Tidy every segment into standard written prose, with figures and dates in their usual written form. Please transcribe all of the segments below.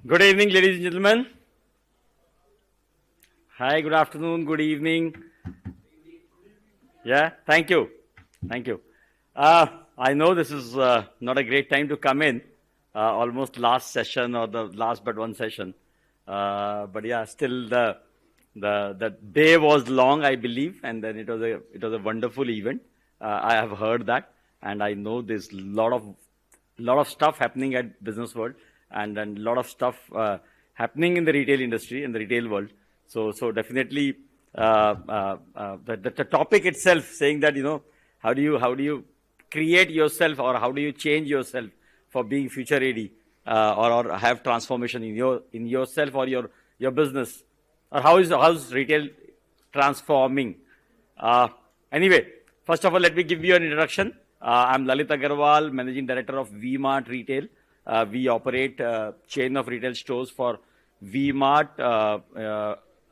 Good evening, ladies and gentlemen. Hi, good afternoon, good evening. Yeah, thank you. Thank you. I know this is not a great time to come in, almost last session or the last but one session. But yeah, still the day was long, I believe, and then it was a wonderful event. I have heard that, and I know there's lot of stuff happening at Businessworld, and a lot of stuff happening in the retail industry, in the retail world. So definitely, the topic itself saying that, how do you create yourself, or how do you change yourself for being future ready, or have transformation in yourself or your business, or how's retail transforming. Anyway, first of all, let me give you an introduction. I'm Lalit Agarwal, Managing Director of V-Mart Retail. We operate a chain of retail stores for V-Mart,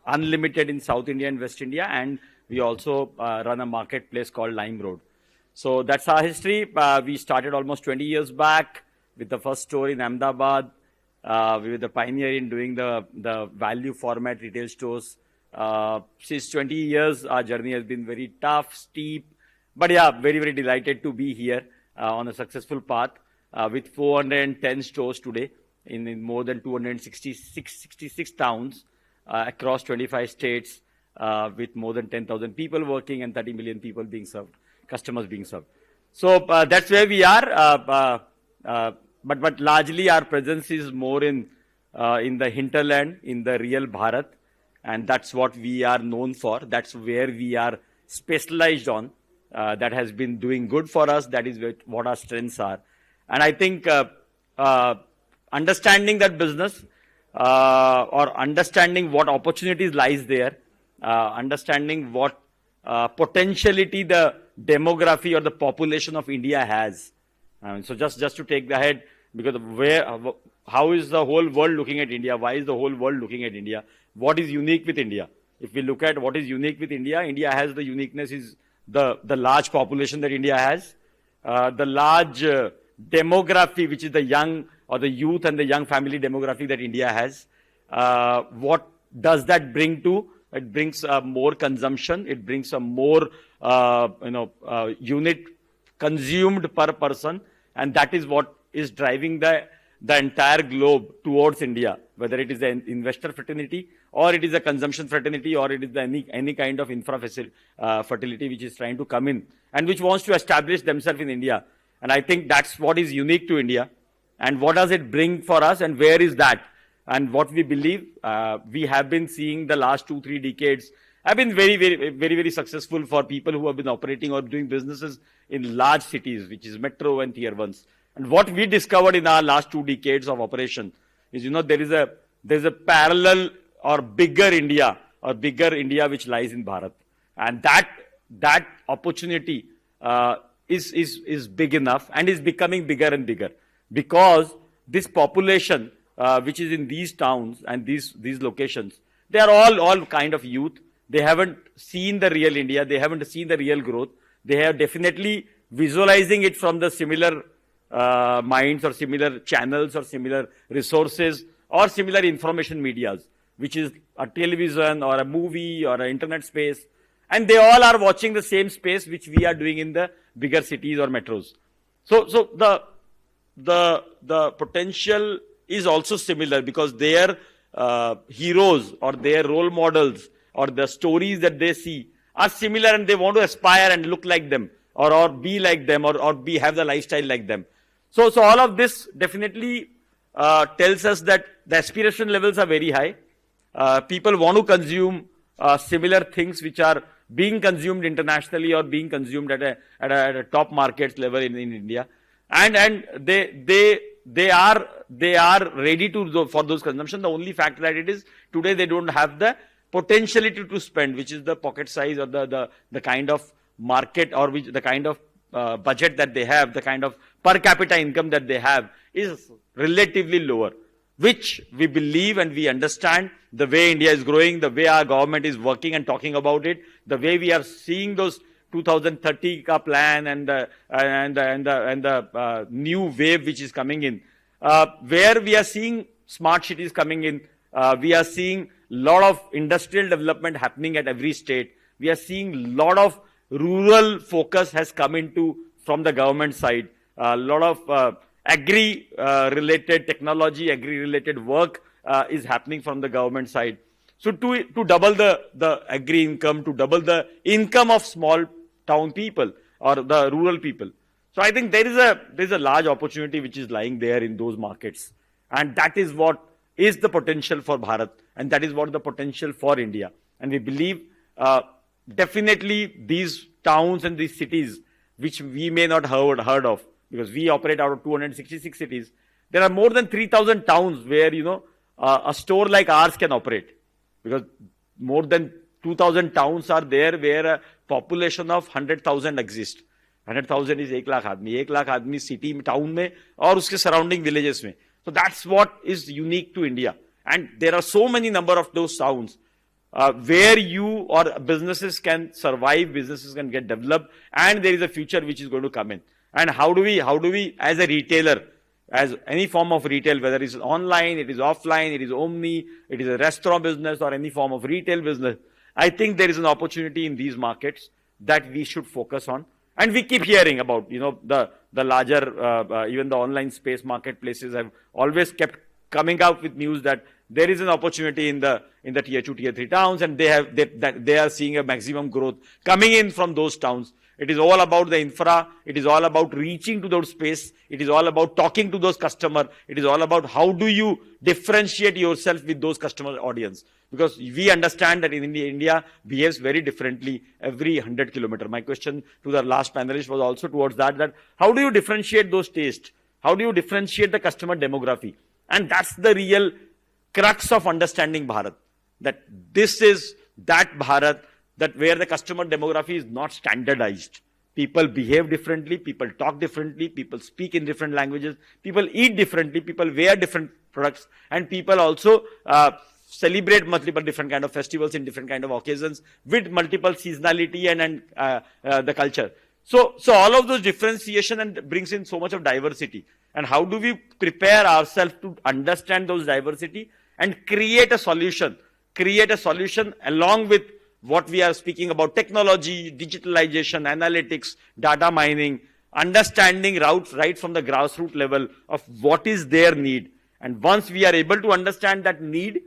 Unlimited in South India and West India, and we also run a marketplace called LimeRoad. So that's our history. We started almost 20 years back with the first store in Ahmedabad. We were the pioneer in doing the value format retail stores. Since 20 years, our journey has been very tough, steep, but yeah, very, very delighted to be here on a successful path with 410 stores today in more than 66 towns across 25 states, with more than 10,000 people working and 30 million people being served, customers being served. So that's where we are. But largely our presence is more in the hinterland, in the real Bharat, and that's what we are known for. That's where we are specialized on. That has been doing good for us. That is what our strengths are. And I think understanding that business, or understanding what opportunities lies there, understanding what potentiality the demography or the population of India has. So just to take the head, because how is the whole world looking at India? Why is the whole world looking at India? What is unique with India? If we look at what is unique with India, India has the uniqueness is the large population that India has, the large demography, which is the young or the youth and the young family demographic that India has. What does that bring to? It brings more consumption. It brings a more unit consumed per person, and that is what is driving the entire globe towards India, whether it is an investor fraternity, or it is a consumption fraternity, or it is any kind of infra fertility which is trying to come in and which wants to establish themselves in India. And I think that's what is unique to India. And what does it bring for us, and where is that? And what we believe, we have been seeing the last 2-3 decades have been very, very, very, very successful for people who have been operating or doing businesses in large cities, which is metro and tier ones. And what we discovered in our last 2 decades of operation is, there's a parallel or bigger India which lies in Bharat. And that opportunity is big enough and is becoming bigger and bigger, because this population which is in these towns and these locations, they are all kind of youth. They haven't seen the real India. They haven't seen the real growth. They have definitely visualizing it from the similar minds or similar channels or similar resources or similar information medias, which is a television or a movie or an internet space. And they all are watching the same space which we are doing in the bigger cities or metros. So the potential is also similar, because their heroes or their role models or the stories that they see are similar, and they want to aspire and look like them, or be like them, or have the lifestyle like them. So all of this definitely tells us that the aspiration levels are very high. People want to consume similar things which are being consumed internationally or being consumed at a top markets level in India, and they are ready for those consumption. The only fact that it is today they don't have the potentiality to spend, which is the pocket size or the kind of market, or which the kind of budget that they have, the kind of per capita income that they have is relatively lower, which we believe and we understand the way India is growing, the way our government is working and talking about it, the way we are seeing those 2030 ka plan and the new wave which is coming in, where we are seeing smart cities coming in. We are seeing a lot of industrial development happening at every state. We are seeing a lot of rural focus has come into from the government side. A lot of agri-related technology, agri-related work is happening from the government side. So to double the agri income, to double the income of small town people or the rural people. So I think there is a large opportunity which is lying there in those markets. And that is what is the potential for Bharat. And that is what the potential for India. And we believe definitely these towns and these cities, which we may not heard of, because we operate out of 266 cities. There are more than 3,000 towns where, a store like ours can operate. Because more than 2,000 towns are there where a population of 100,000 exists. 100,000 is 1 lakh आदमी. 1 lakh आदमी city town में और उसके surrounding villages में. So that's what is unique to India. And there are so many number of those towns where you or businesses can survive, businesses can get developed, and there is a future which is going to come in. And how do we as a retailer, as any form of retail, whether it's online, it is offline, it is omni, it is a restaurant business or any form of retail business, I think there is an opportunity in these markets that we should focus on. And we keep hearing about, the larger, even the online space marketplaces have always kept coming out with news that there is an opportunity in the tier 2, tier 3 towns, and they are seeing a maximum growth coming in from those towns. It is all about the infra. It is all about reaching to those space. It is all about talking to those customers. It is all about how do you differentiate yourself with those customer audience. Because we understand that in India behaves very differently every 100 kilometers. My question to the last panelist was also towards that how do you differentiate those tastes? How do you differentiate the customer demography? And that's the real crux of understanding Bharat. That this is that Bharat, that where the customer demography is not standardized. People behave differently, people talk differently, people speak in different languages, people eat differently, people wear different products, and people also celebrate multiple different kind of festivals in different kind of occasions with multiple seasonality and the culture. So all of those differentiation and brings in so much of diversity. And how do we prepare ourselves to understand those diversity and create a solution along with what we are speaking about: technology, digitalization, analytics, data mining, understanding right from the grassroots level of what is their need. And once we are able to understand that need,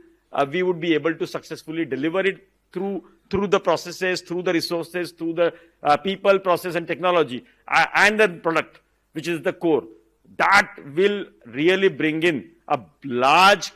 we would be able to successfully deliver it through the processes, through the resources, through the people, process and technology, and the product, which is the core. That will really bring in a large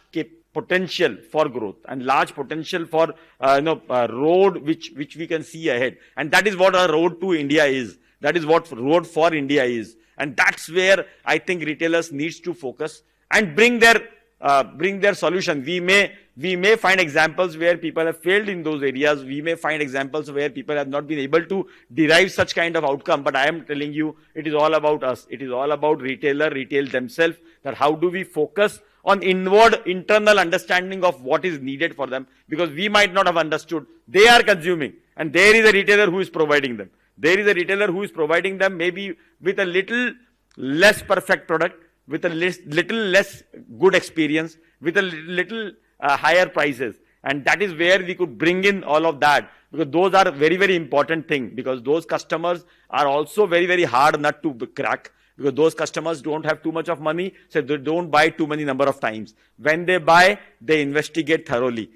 potential for growth and large potential for a road which we can see ahead. And that is what our road to India is. That is what road for India is. And that's where I think retailers needs to focus and bring their solution. We may find examples where people have failed in those areas. We may find examples where people have not been able to derive such kind of outcome. But I am telling you, it is all about us. It is all about retail themselves. That how do we focus on internal understanding of what is needed for them, because we might not have understood. They are consuming, and there is a retailer who is providing them. There is a retailer who is providing them maybe with a little less perfect product, with a little less good experience, with a little higher prices. And that is where we could bring in all of that, because those are very, very important thing, because those customers are also very, very hard nut to crack. Because those customers don't have too much of money, so they don't buy too many number of times. When they buy, they investigate thoroughly.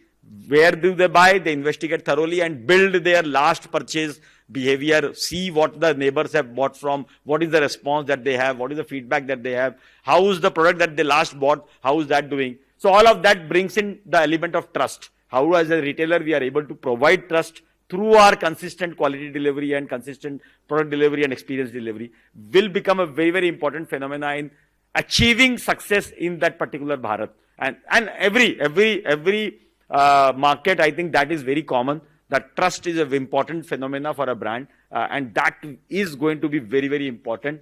Where do they buy? They investigate thoroughly and build their last purchase behavior, see what the neighbors have bought from, what is the response that they have, what is the feedback that they have, how is the product that they last bought, how is that doing. So all of that brings in the element of trust. How as a retailer we are able to provide trust through our consistent quality delivery and consistent product delivery and experience delivery will become a very, very important phenomena in achieving success in that particular Bharat. And every market, I think that is very common. That trust is an important phenomena for a brand, and that is going to be very, very important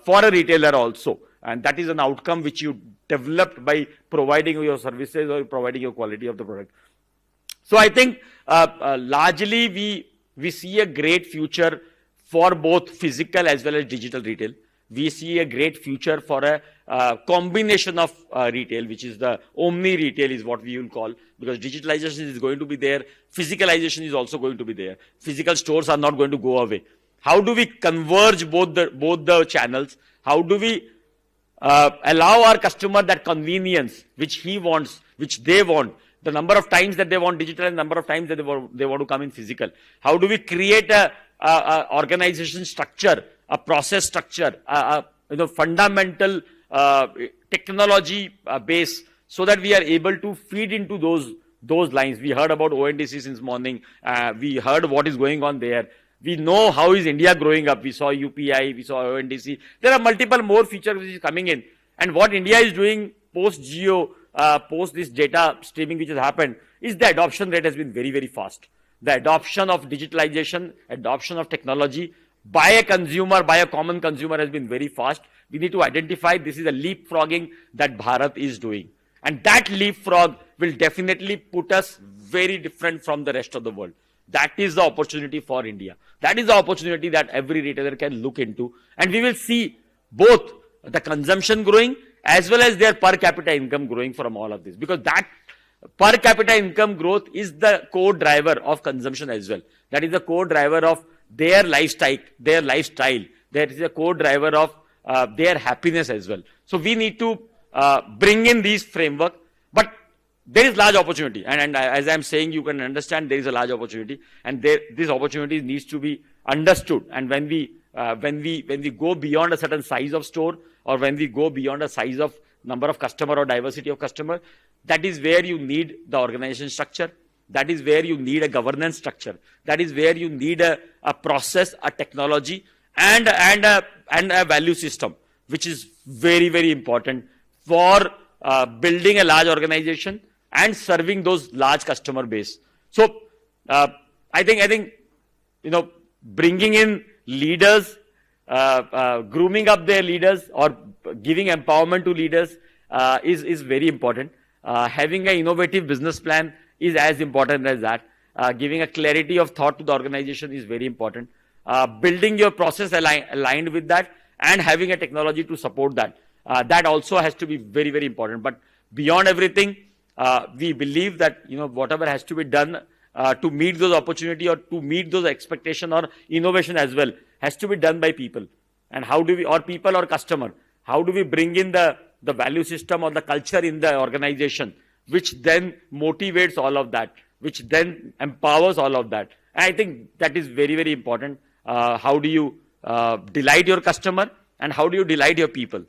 for a retailer also. And that is an outcome which you developed by providing your services or providing your quality of the product. So I think largely we see a great future for both physical as well as digital retail. We see a great future for a combination of retail, which is the omni retail is what we will call, because digitalization is going to be there. Physicalization is also going to be there. Physical stores are not going to go away. How do we converge both the channels? How do we allow our customer that convenience which he wants, which they want, the number of times that they want digital and number of times that they want to come in physical? How do we create a organization structure, a process structure, fundamental technology base, so that we are able to feed into those lines? We heard about ONDC since morning. We heard what is going on there. We know how is India growing up. We saw UPI, we saw ONDC. There are multiple more features which is coming in. And what India is doing post Geo, post this data streaming which has happened, is the adoption rate has been very, very fast. The adoption of digitalization, adoption of technology by a consumer, by a common consumer has been very fast. We need to identify this is a leapfrogging that Bharat is doing. And that leapfrog will definitely put us very different from the rest of the world. That is the opportunity for India. That is the opportunity that every retailer can look into. And we will see both the consumption growing as well as their per capita income growing from all of this. Because that per capita income growth is the core driver of consumption as well. That is the core driver of their lifestyle. That is the core driver of their happiness as well. So we need to bring in these framework. But there is large opportunity, and as I am saying, you can understand there is a large opportunity, and this opportunity needs to be understood. And when we go beyond a certain size of store, or when we go beyond a size of number of customer or diversity of customer, that is where you need the organization structure. That is where you need a governance structure. That is where you need a process, a technology, and a value system, which is very, very important for building a large organization and serving those large customer base. So I think bringing in leaders, grooming up their leaders, or giving empowerment to leaders is very important. Having an innovative business plan is as important as that. Giving a clarity of thought to the organization is very important. Building your process aligned with that, and having a technology to support that. That also has to be very, very important. But beyond everything, we believe that whatever has to be done to meet those opportunity or to meet those expectation or innovation as well has to be done by people. And how do we, or people or customer, how do we bring in the value system or the culture in the organization, which then motivates all of that, which then empowers all of that. And I think that is very, very important. How do you delight your customer, and how do you delight your people?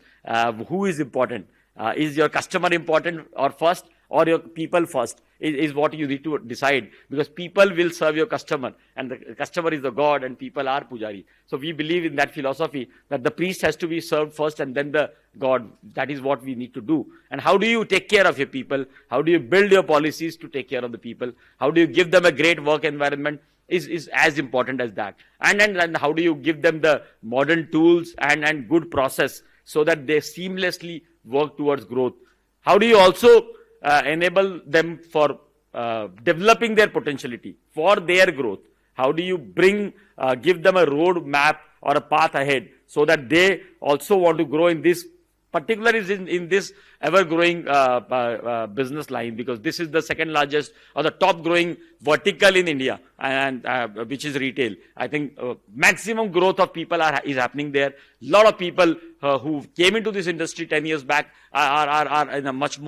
Who is important? Is your customer important or first, or your people first? Is what you need to decide, because people will serve your customer, and the customer is the God and people are pujari. So we believe in that philosophy that the priest has to be served first and then the God. That is what we need to do. And how do you take care of your people? How do you build your policies to take care of the people? How do you give them a great work environment is as important as that. And how do you give them the modern tools and good process so that they seamlessly work towards growth? How do you also enable them for developing their potentiality for their growth? How do you give them a road map or a path ahead so that they also want to grow in this, particularly in this ever-growing business line, because this is the second largest or the top growing vertical in India, and which is retail. I think maximum growth of people is happening there. A lot of people who came into this industry 10 years back are in a much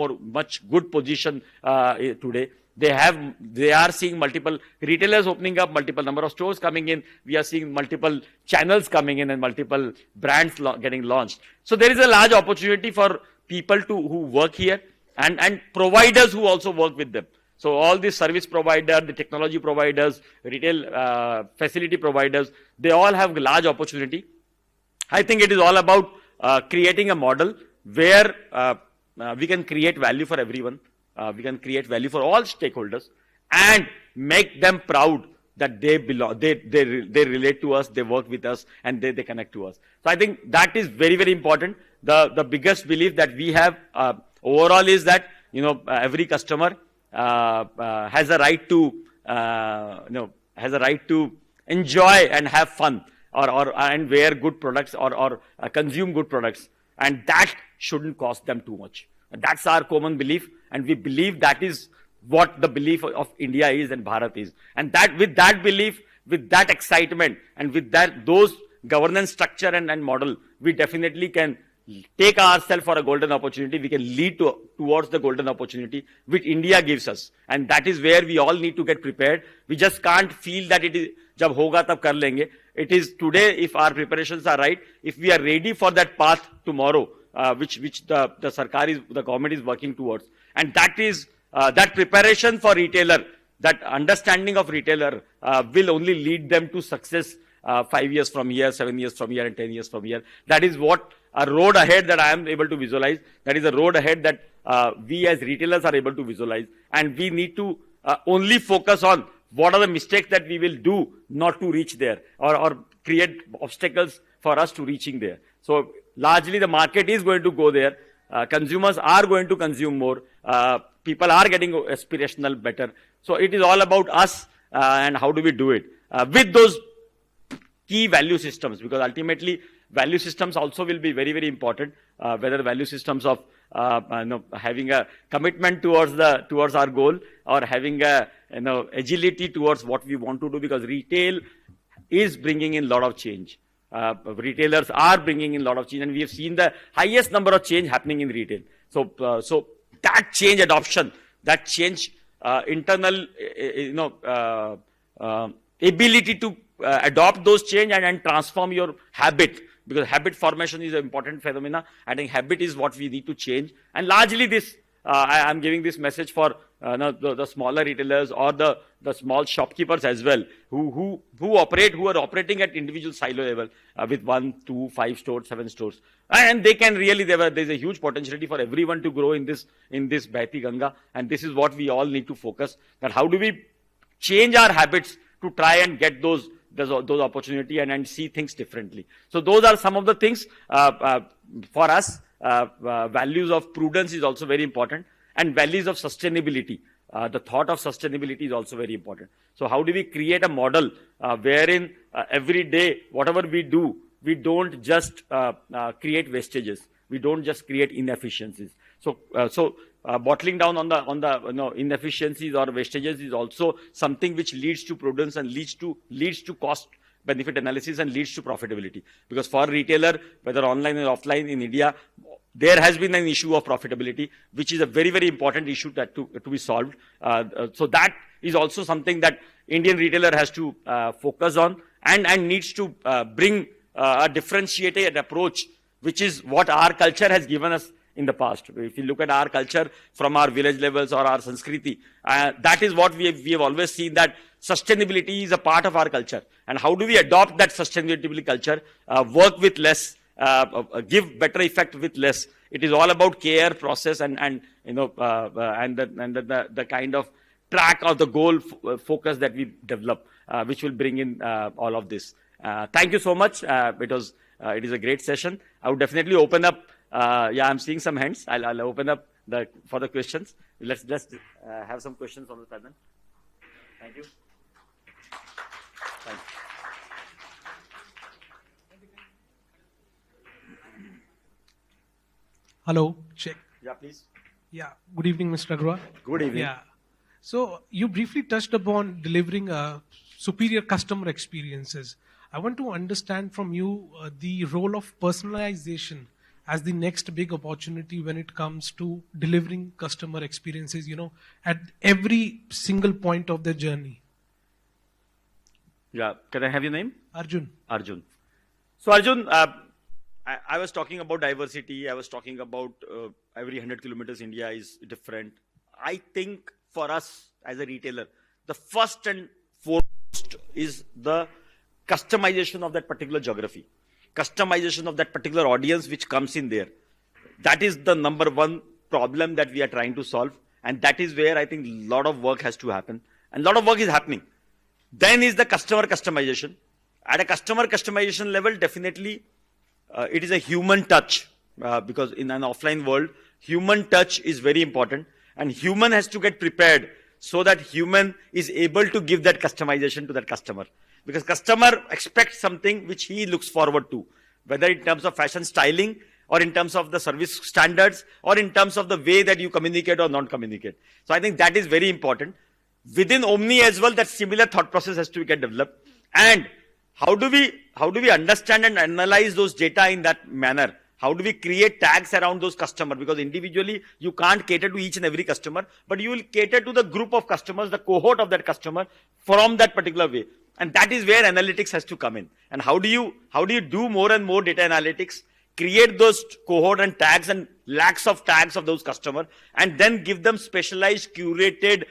good position today. They are seeing multiple retailers opening up, multiple number of stores coming in. We are seeing multiple channels coming in and multiple brands getting launched. So there is a large opportunity for people who work here, and providers who also work with them. So all these service providers, the technology providers, retail facility providers, they all have large opportunity. I think it is all about creating a model where we can create value for everyone. We can create value for all stakeholders and make them proud that they belong, they relate to us, they work with us, and they connect to us. So I think that is very, very important. The biggest belief that we have overall is that every customer has a right to enjoy and have fun and wear good products or consume good products. And that shouldn't cost them too much. And that's our common belief. And we believe that is what the belief of India is and Bharat is. And that with that belief, with that excitement, and with that those governance structure and model, we definitely can take ourselves for a golden opportunity. We can lead towards the golden opportunity which India gives us. And that is where we all need to get prepared. We just can't feel that it is, jab hoga tab kar lenge. It is today, if our preparations are right, if we are ready for that path tomorrow, which the government is working towards. And that is, that preparation for retailer, that understanding of retailer will only lead them to success 5 years from here, 7 years from here, and 10 years from here. That is what a road ahead that I am able to visualize. That is a road ahead that we as retailers are able to visualize. And we need to only focus on what are the mistakes that we will do not to reach there, or create obstacles for us to reaching there. So largely the market is going to go there. Consumers are going to consume more. People are getting aspirational better. So it is all about us and how do we do it with those key value systems, because ultimately value systems also will be very, very important. Whether value systems of having a commitment towards our goal, or having a agility towards what we want to do, because retail is bringing in a lot of change. Retailers are bringing in a lot of change, and we have seen the highest number of change happening in retail. So that change adoption, that change internal ability to adopt those change and transform your habit, because habit formation is an important phenomena. I think habit is what we need to change. And largely this, I am giving this message for the smaller retailers or the small shopkeepers as well, who are operating at individual silo level with 1, 2, 5 stores, 7 stores. And they can really, there's a huge potentiality for everyone to grow in this Bahti Ganga. And this is what we all need to focus, that how do we change our habits to try and get those opportunity and see things differently. So those are some of the things for us. Values of prudence is also very important, and values of sustainability. The thought of sustainability is also very important. So how do we create a model wherein every day, whatever we do, we don't just create wastages. We don't just create inefficiencies. So bottling down on the inefficiencies or wastages is also something which leads to prudence and leads to cost benefit analysis and leads to profitability. Because for retailer, whether online or offline in India, there has been an issue of profitability, which is a very, very important issue that to be solved. So that is also something that Indian retailer has to focus on and needs to bring a differentiated approach, which is what our culture has given us in the past. If you look at our culture from our village levels or our Sanskriti, that is what we have always seen, that sustainability is a part of our culture. And how do we adopt that sustainability culture, work with less, give better effect with less? It is all about care, process, and the kind of track of the goal focus that we develop, which will bring in all of this. Thank you so much. It is a great session. I would definitely open up. I'm seeing some hands. I'll open up for the questions. Let's just have some questions on the panel. Thank you. Thanks. Hello, check. Yeah, please. Yeah, good evening, Mr. Agarwal. Good evening. Yeah. So you briefly touched upon delivering superior customer experiences. I want to understand from you the role of personalization as the next big opportunity when it comes to delivering customer experiences, at every single point of their journey. Yeah. Can I have your name? Arjun. Arjun. So Arjun, I was talking about diversity. I was talking about every 100 kilometers India is different. I think for us as a retailer, the first and foremost is the customization of that particular geography, customization of that particular audience which comes in there. That is the number one problem that we are trying to solve. And that is where I think a lot of work has to happen. And a lot of work is happening. Then is the customer customization. At a customer customization level, definitely it is a human touch, because in an offline world, human touch is very important, and human has to get prepared so that human is able to give that customization to that customer. because customer expects something which he looks forward to, whether in terms of fashion styling or in terms of the service standards or in terms of the way that you communicate or not communicate. So I think that is very important. Within Omni as well, that similar thought process has to get developed. And how do we understand and analyze those data in that manner? How do we create tags around those customers? Because individually, you can't cater to each and every customer, but you will cater to the group of customers, the cohort of that customer from that particular way. And that is where analytics has to come in. And how do you do more and more data analytics, create those cohort and tags and lakhs of tags of those customers, and then give them specialized, curated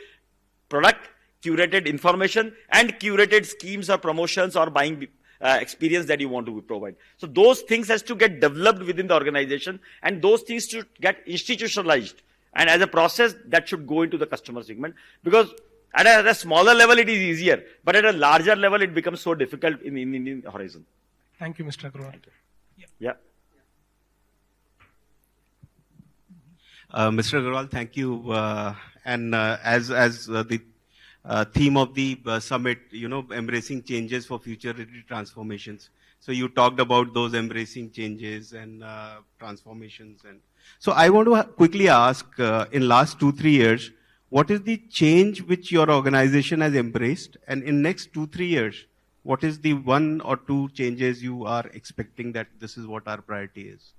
product, curated information, and curated schemes or promotions or buying experience that you want to provide. So those things has to get developed within the organization, and those things should get institutionalized. And as a process, that should go into the customer segment, because at a smaller level, it is easier, but at a larger level, it becomes so difficult in horizon. Thank you, Mr. Agarwal. Yeah. Mr. Agarwal, thank you. And as the theme of the summit, embracing changes for future-ready transformations. So you talked about those embracing changes and transformations. And so I want to quickly ask, in last 2-3 years, what is the change which your organization has embraced? And in next 2-3 years, what is the 1 or 2 changes you are expecting that this is what our priority is?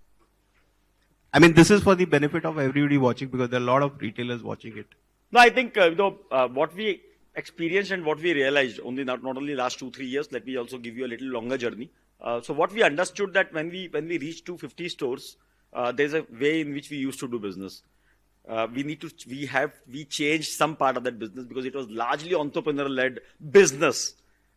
I mean, this is for the benefit of everybody watching, because there are a lot of retailers watching it. No, I think what we experienced and what we realized not only last 2-3 years. Let me also give you a little longer journey. So what we understood that when we reached 250 stores, there's a way in which we used to do business. We changed some part of that business because it was largely entrepreneur-led business.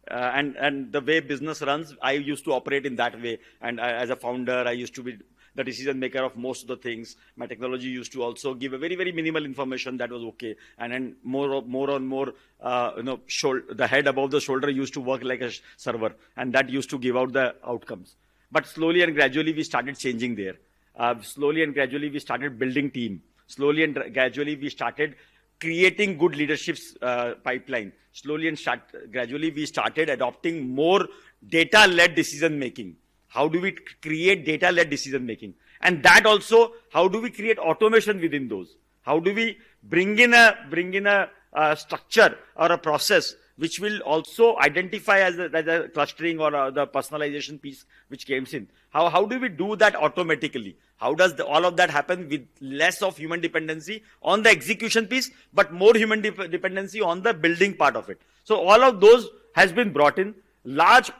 And the way business runs, I used to operate in that way. And as a founder, I used to be the decision maker of most of the things. My technology used to also give a very, very minimal information that was okay. And then more, the head above the shoulder used to work like a server, and that used to give out the outcomes. But slowly and gradually, we started changing there. Slowly and gradually, we started building team. Slowly and gradually, we started creating good leadership pipeline. Slowly and gradually, we started adopting more data-led decision making. How do we create data-led decision making? And that also, how do we create automation within those? How do we bring in a structure or a process which will also identify as a clustering or the personalization piece which comes in? How do we do that automatically? How does all of that happen with less of human dependency on the execution piece, but more human dependency on the building part of it? So all of those has been brought in. Large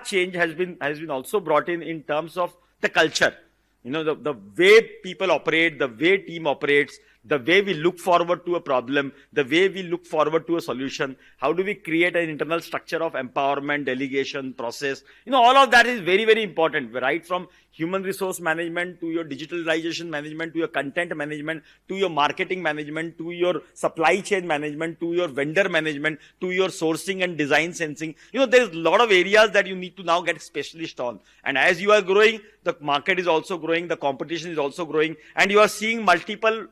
change has been also brought in terms of the culture. The way people operate, the way team operates, the way we look forward to a problem, the way we look forward to a solution. How do we create an internal structure of empowerment, delegation, process? All of that is very, very important, right? From human resource management to your digitalization management, to your content management, to your marketing management, to your supply chain management, to your vendor management, to your sourcing and design sensing. There's a lot of areas that you need to now get specialist on. And as you are growing, the market is also growing, the competition is also growing, and you are seeing multiple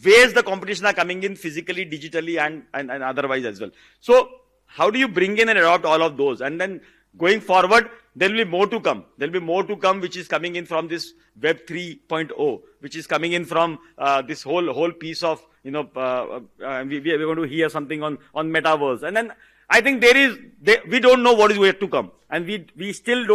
ways the competition are coming in physically, digitally, and otherwise as well. So how do you bring in and adopt all of those? And then going forward, there will be more to come. There will be more to come, which is coming in from this Web 3.0, which is coming in from this whole piece of, we're going to hear something on metaverse. And then I think we don't know what is yet to come. And we still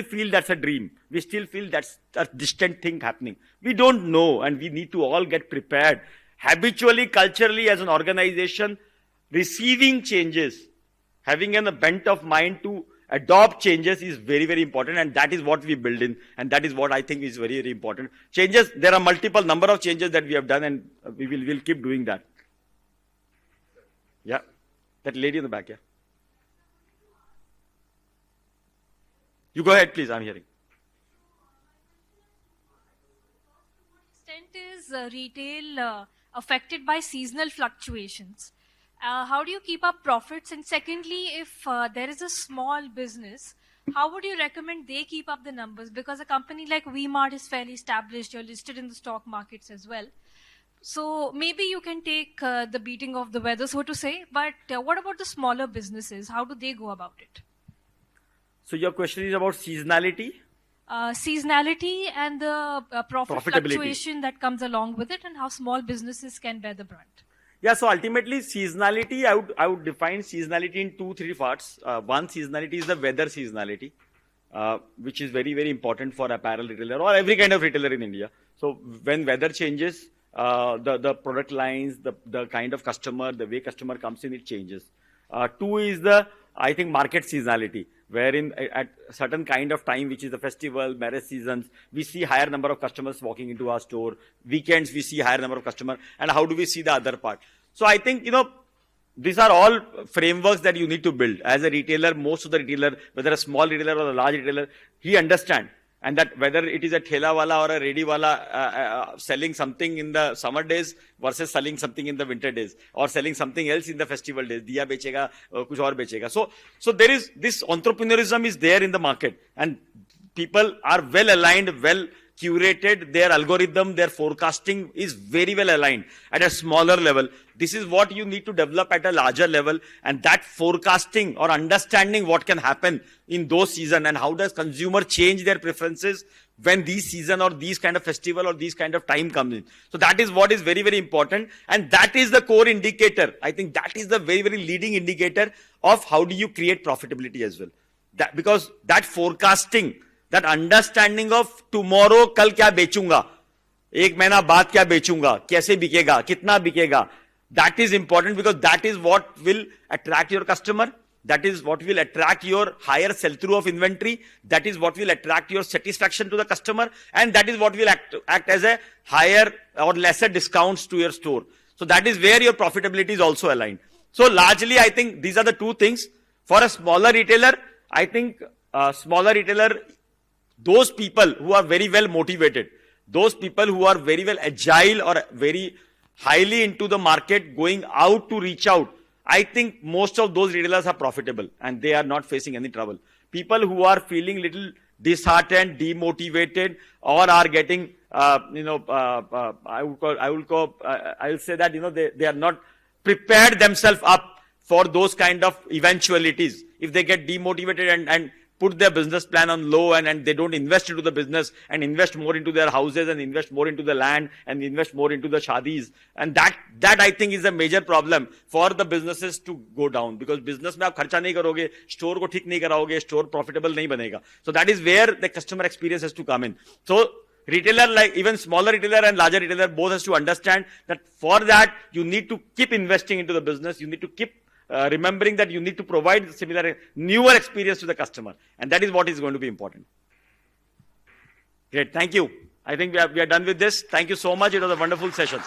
feel that's a dream. We still feel that's a distant thing happening. We don't know, and we need to all get prepared. Habitually, culturally, as an organization, receiving changes, having a bent of mind to adopt changes is very, very important, and that is what we build in, and that is what I think is very, very important. Changes, there are multiple number of changes that we have done, and we'll keep doing that. Yeah, that lady in the back, yeah. You go ahead, please. I'm hearing. Extent is retail affected by seasonal fluctuations? How do you keep up profits? And secondly, if there is a small business, how would you recommend they keep up the numbers? Because a company like V-Mart is fairly established. You're listed in the stock markets as well. So maybe you can take the beating of the weather, so to say. But what about the smaller businesses? How do they go about it? So your question is about seasonality? Seasonality and the profit Profitability. fluctuation that comes along with it, and how small businesses can bear the brunt. Yeah, so ultimately seasonality, I would define seasonality in 2-3 parts. One seasonality is the weather seasonality, which is very, very important for apparel retailer or every kind of retailer in India. So when weather changes, the product lines, the kind of customer, the way customer comes in, it changes. Two is I think market seasonality, wherein at a certain kind of time, which is the festival, marriage seasons, we see higher number of customers walking into our store. Weekends, we see higher number of customers. And how do we see the other part? So I think, these are all frameworks that you need to build. As a retailer, most of the retailer, whether a small retailer or a large retailer, he understands. And that whether it is a thela wala or a ready wala selling something in the summer days versus selling something in the winter days, or selling something else in the festival days, diya bechega, kuch aur bechega. So there is this entrepreneurism is there in the market, and people are well aligned, well curated. Their algorithm, their forecasting is very well aligned at a smaller level. This is what you need to develop at a larger level, and that forecasting or understanding what can happen in those seasons and how does consumer change their preferences when these season or these kind of festival or these kind of time comes in. So that is what is very, very important, and that is the core indicator. I think that is the very, very leading indicator of how do you create profitability as well. Because that forecasting, that understanding of tomorrow, kal kya bechunga, ek mahina baad kya bechunga, kaise bikega, kitna bikega, that is important, because that is what will attract your customer. That is what will attract your higher sell-through of inventory. That is what will attract your satisfaction to the customer. And that is what will act as a higher or lesser discounts to your store. So that is where your profitability is also aligned. So largely, I think these are the two things. For a smaller retailer, I think those people who are very well motivated, those people who are very well agile or very highly into the market, going out to reach out, I think most of those retailers are profitable and they are not facing any trouble. People who are feeling little disheartened, demotivated, or are getting, I'll say that, they are not prepared themselves up for those kind of eventualities. If they get demotivated and put their business plan on low and they don't invest into the business and invest more into their houses and invest more into the land and invest more into the shadis. And that I think is a major problem for the businesses to go down, because business mein aap kharcha nahi karoge, store ko theek nahi karaoge, store profitable nahi banega. So that is where the customer experience has to come in. So retailer, like even smaller retailer and larger retailer, both has to understand that for that you need to keep investing into the business. You need to keep remembering that you need to provide similar, newer experience to the customer. And that is what is going to be important. Great. Thank you. I think we are done with this. Thank you so much. It was a wonderful session.